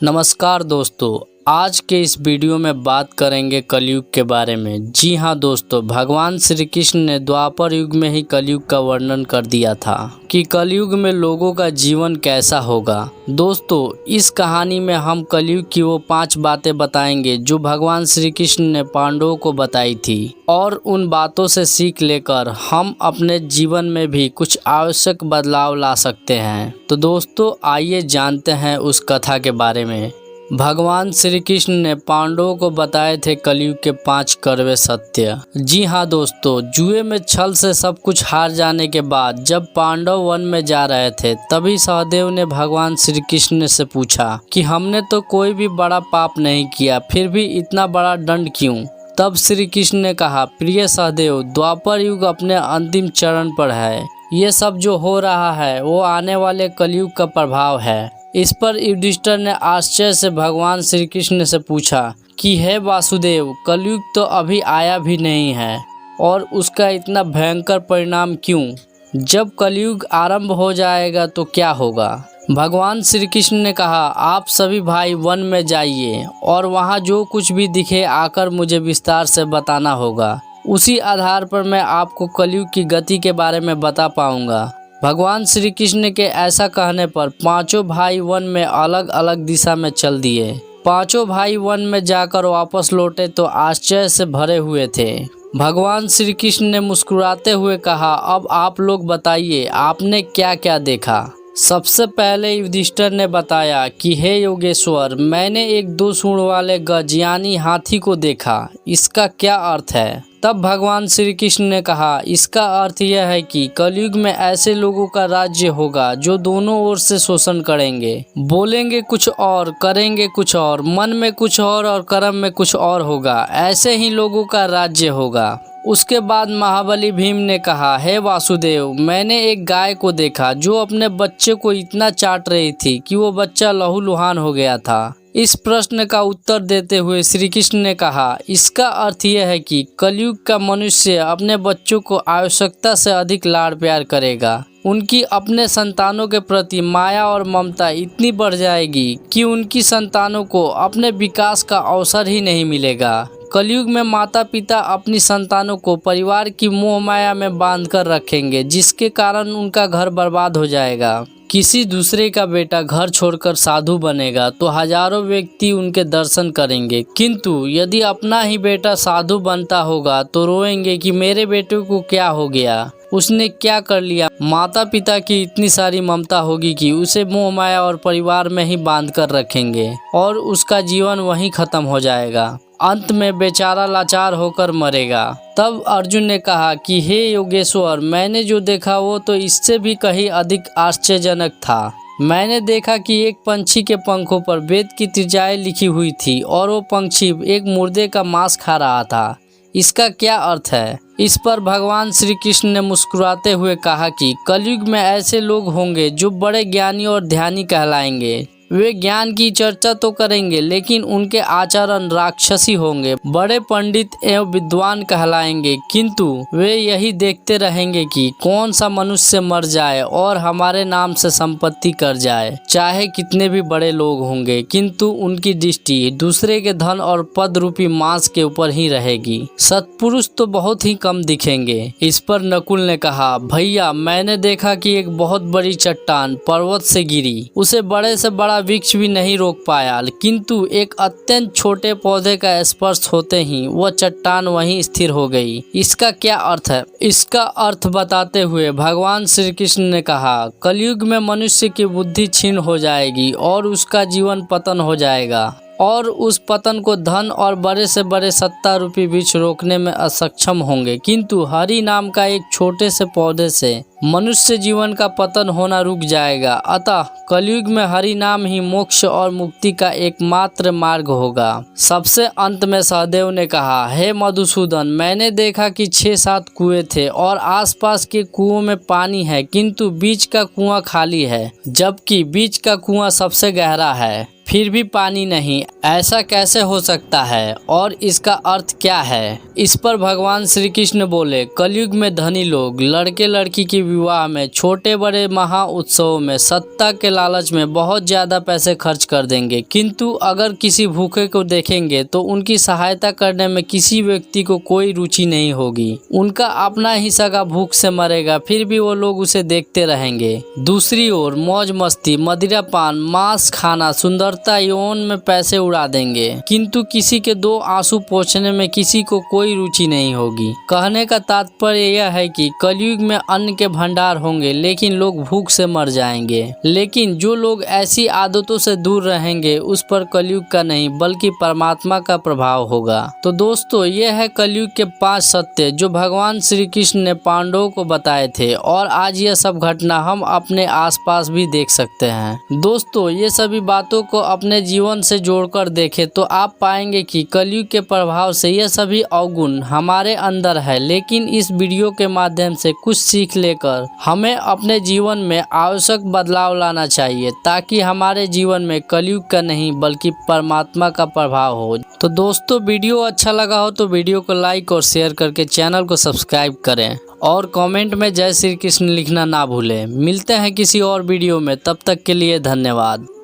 नमस्कार दोस्तों, आज के इस वीडियो में बात करेंगे कलयुग के बारे में। जी हाँ दोस्तों, भगवान श्री कृष्ण ने द्वापर युग में ही कलयुग का वर्णन कर दिया था कि कलयुग में लोगों का जीवन कैसा होगा। दोस्तों, इस कहानी में हम कलयुग की वो 5 बातें बताएंगे जो भगवान श्री कृष्ण ने पांडवों को बताई थी, और उन बातों से सीख लेकर हम अपने जीवन में भी कुछ आवश्यक बदलाव ला सकते हैं। तो दोस्तों, आइए जानते हैं उस कथा के बारे में। भगवान श्री कृष्ण ने पांडवों को बताए थे कलयुग के 5 कड़वे सत्य। जी हाँ दोस्तों, जुए में छल से सब कुछ हार जाने के बाद जब पांडव वन में जा रहे थे, तभी सहदेव ने भगवान श्री कृष्ण से पूछा कि हमने तो कोई भी बड़ा पाप नहीं किया, फिर भी इतना बड़ा दंड क्यों। तब श्री कृष्ण ने कहा, प्रिय सहदेव, द्वापर युग अपने अंतिम चरण पर है। ये सब जो हो रहा है वो आने वाले कलयुग का प्रभाव है। इस पर युधिष्ठिर ने आश्चर्य से भगवान श्री कृष्ण से पूछा कि हे वासुदेव, कलयुग तो अभी आया भी नहीं है और उसका इतना भयंकर परिणाम क्यों? जब कलयुग आरंभ हो जाएगा तो क्या होगा? भगवान श्री कृष्ण ने कहा, आप सभी भाई वन में जाइए और वहाँ जो कुछ भी दिखे आकर मुझे विस्तार से बताना होगा। उसी आधार पर मैं आपको कलयुग की गति के बारे में बता पाऊंगा। भगवान श्री कृष्ण के ऐसा कहने पर पांचों भाई वन में अलग अलग दिशा में चल दिए। पांचों भाई वन में जाकर वापस लौटे तो आश्चर्य से भरे हुए थे। भगवान श्री कृष्ण ने मुस्कुराते हुए कहा, अब आप लोग बताइए, आपने क्या क्या देखा। सबसे पहले युधिष्ठिर ने बताया कि हे योगेश्वर, मैंने एक 2 सूंड वाले गज यानी हाथी को देखा। इसका क्या अर्थ है? तब भगवान श्री कृष्ण ने कहा, इसका अर्थ यह है कि कलयुग में ऐसे लोगों का राज्य होगा जो दोनों ओर से शोषण करेंगे, बोलेंगे कुछ और, करेंगे कुछ और, मन में कुछ और कर्म में कुछ और होगा। ऐसे ही लोगों का राज्य होगा। उसके बाद महाबली भीम ने कहा, हे वासुदेव, मैंने एक गाय को देखा जो अपने बच्चे को इतना चाट रही थी कि वो बच्चा लहूलुहान हो गया था। इस प्रश्न का उत्तर देते हुए श्री कृष्ण ने कहा, इसका अर्थ यह है कि कलयुग का मनुष्य अपने बच्चों को आवश्यकता से अधिक लाड़ प्यार करेगा। उनकी अपने संतानों के प्रति माया और ममता इतनी बढ़ जाएगी कि उनकी संतानों को अपने विकास का अवसर ही नहीं मिलेगा। कलयुग में माता पिता अपनी संतानों को परिवार की मोह माया में बांधकर रखेंगे, जिसके कारण उनका घर बर्बाद हो जाएगा। किसी दूसरे का बेटा घर छोड़कर साधु बनेगा तो हजारों व्यक्ति उनके दर्शन करेंगे, किंतु यदि अपना ही बेटा साधु बनता होगा तो रोएंगे कि मेरे बेटे को क्या हो गया, उसने क्या कर लिया। माता पिता की इतनी सारी ममता होगी कि उसे मोह माया और परिवार में ही बांध कर रखेंगे और उसका जीवन वहीं खत्म हो जाएगा। अंत में बेचारा लाचार होकर मरेगा। तब अर्जुन ने कहा कि हे योगेश्वर, मैंने जो देखा वो तो इससे भी कहीं अधिक आश्चर्यजनक था। मैंने देखा कि एक पंछी के पंखों पर वेद की त्रिजाएं लिखी हुई थी और वो पंछी एक मुर्दे का मांस खा रहा था। इसका क्या अर्थ है? इस पर भगवान श्री कृष्ण ने मुस्कुराते हुए कहा कि कलयुग में ऐसे लोग होंगे जो बड़े ज्ञानी और ध्यानी कहलाएंगे। वे ज्ञान की चर्चा तो करेंगे लेकिन उनके आचरण राक्षसी होंगे। बड़े पंडित एवं विद्वान कहलाएंगे, किंतु वे यही देखते रहेंगे कि कौन सा मनुष्य मर जाए और हमारे नाम से संपत्ति कर जाए। चाहे कितने भी बड़े लोग होंगे, किंतु उनकी दृष्टि दूसरे के धन और पद रूपी मांस के ऊपर ही रहेगी। सत्पुरुष तो बहुत ही कम दिखेंगे। इस पर नकुल ने कहा, भैया, मैंने देखा कि एक बहुत बड़ी चट्टान पर्वत से गिरी। उसे बड़े से बड़ा वृक्ष भी नहीं रोक पाया, किंतु एक अत्यंत छोटे पौधे का स्पर्श होते ही वह चट्टान वहीं स्थिर हो गई। इसका क्या अर्थ है? इसका अर्थ बताते हुए भगवान श्री कृष्ण ने कहा, कलयुग में मनुष्य की बुद्धि क्षीण हो जाएगी और उसका जीवन पतन हो जाएगा, और उस पतन को धन और बड़े से बड़े सत्ता रूपी वृक्ष रोकने में असक्षम होंगे, किंतु हरि नाम का एक छोटे से पौधे से मनुष्य जीवन का पतन होना रुक जाएगा। अतः कलयुग में हरि नाम ही मोक्ष और मुक्ति का एकमात्र मार्ग होगा। सबसे अंत में सहदेव ने कहा, हे मधुसूदन, मैंने देखा कि 6-7 कुएं थे और आसपास के कुओं में पानी है, किंतु बीच का कुआं खाली है, जबकि बीच का कुआं सबसे गहरा है। फिर भी पानी नहीं, ऐसा कैसे हो सकता है और इसका अर्थ क्या है? इस पर भगवान श्री कृष्ण बोले, कलयुग में धनी लोग लड़के लड़की की विवाह में, छोटे बड़े महा उत्सवों में, सत्ता के लालच में बहुत ज्यादा पैसे खर्च कर देंगे, किंतु अगर किसी भूखे को देखेंगे तो उनकी सहायता करने में किसी व्यक्ति को कोई रुचि नहीं होगी। उनका अपना ही सगा भूख से मरेगा, फिर भी वो लोग उसे देखते रहेंगे। दूसरी ओर मौज मस्ती, मदिरा पान, मांस खाना, सुंदरता यौन में पैसे उड़ा देंगे, किंतु किसी के दो आंसू पोंछने में किसी को कोई रुचि नहीं होगी। कहने का तात्पर्य यह है कि कलयुग में अन्न के भंडार होंगे लेकिन लोग भूख से मर जाएंगे। लेकिन जो लोग ऐसी आदतों से दूर रहेंगे उस पर कलयुग का नहीं बल्कि परमात्मा का प्रभाव होगा। तो दोस्तों, यह है कलयुग के 5 सत्य जो भगवान श्री कृष्ण ने पांडवों को बताए थे और आज यह सब घटना हम अपने आसपास भी देख सकते हैं। दोस्तों, ये सभी बातों को अपने जीवन से जोड़कर देखें तो आप पाएंगे कि कलयुग के प्रभाव से यह सभी अवगुण हमारे अंदर है, लेकिन इस वीडियो के माध्यम से कुछ सीख लेकर हमें अपने जीवन में आवश्यक बदलाव लाना चाहिए ताकि हमारे जीवन में कलयुग का नहीं बल्कि परमात्मा का प्रभाव हो। तो दोस्तों, वीडियो अच्छा लगा हो तो वीडियो को लाइक और शेयर करके चैनल को सब्सक्राइब करें और कमेंट में जय श्री कृष्ण लिखना ना भूलें। मिलते हैं किसी और वीडियो में, तब तक के लिए धन्यवाद।